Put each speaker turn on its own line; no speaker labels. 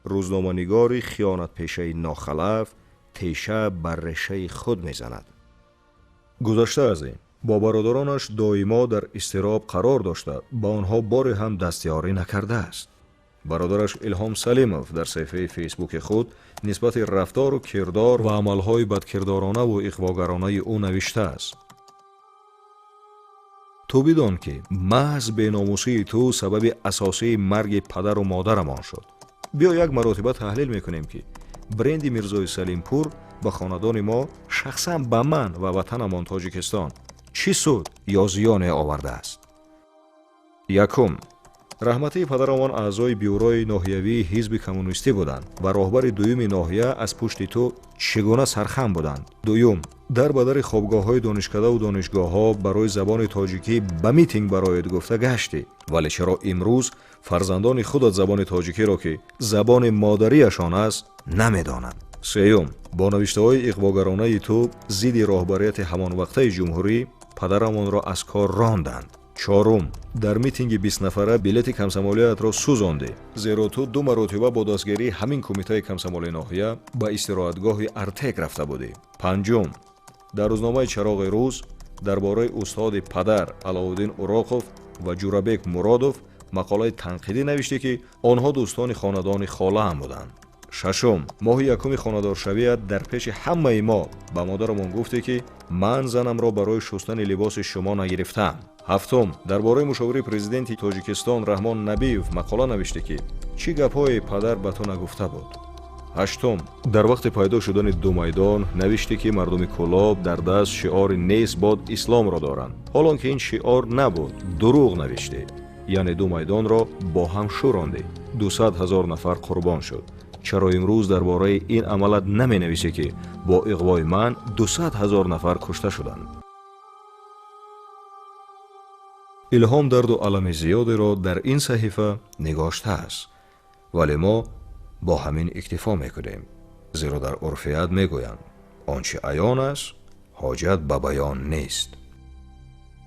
روزنامه‌نگاری خیانت پیشه ناخلف تیشه بر رشه خود میزند. گذشته از این با برادرانش دائما در اضطراب قرار داشته با آنها باری هم دستیاری نکرده است. برادرش الهام سلیمов در صفحه فیسبوک خود نسبت رفتار و کردار و عملهای بدکردارانه و اغواگرانه او نوشته است: تو بدان که محض بیناموسی تو سبب اساسی مرگ پدر و مادرمان شد. بیا یک مرتبه تحلیل میکنیم که برند میرزای سلیمپور به خاندان ما شخصا به من و وطنمان تاجیکستان چی سود یا زیان آورده است؟ یکم، رحمتی پدرمان اعضای بیوروی ناحیوی حزب کمونیستی بودند و راهبر دوم ناحیه از پشت تو چگونه سرخم بودند. دوم، در بدر خوابگاه‌های دانشکده و دانشگاه‌ها برای زبان تاجیکی به میتینگ برایت گفته گشتی، ولی چرا امروز فرزندان خودت زبان تاجیکی را که زبان مادریشان است نمیدانند؟ سوم، با نوشته‌های اغواگرانه تو ضد راهبریت همان وقته جمهوری پدرمان را از کار راندند. چهارم، در میتینگ 20 نفره بلیت کمسمالیت را سوزاندی، زیرا تو 2 مرتبه با دستگیری همین کمیته کمسمالی ناحیه به استراحتگاه ارتک رفته بودی. پنجم، در روزنامه چراغ روز درباره استاد پدر علاءالدین اوراقوف و جورابک مرادوف مقاله تنقیدی نوشتی که آنها دوستان خاندان خاله هم بودند. ششم، ماه یکم خانه‌دارشویت در پیش همه ما به مادرمان گفتی که من زنم را برای شستن لباس شما نگرفتم. هفتم، درباره مشاور پرزیدنت تاجیکستان رحمان نبیوف مقاله نوشته که چی گپ‌های پدر به تو نگفته بود. هشتم، در وقت پیدا شدن دو میدان نوشته که مردم کلاب در دست شعار نیست باد اسلام را دارند، حالان که این شعار نبود. دروغ نوشته، یعنی دو میدان را با هم شورانده، 200,000 نفر قربان شد. چرا امروز درباره این عملت نمی نویسی که با اغوای من 200,000 نفر کشته شدند؟ الهام درد و علم زیادی را در این صحیفه نگاشته است، ولی ما با همین اکتفا میکنیم، زیرا در عرفیت میگویند آنچه عیان است حاجت به بیان نیست.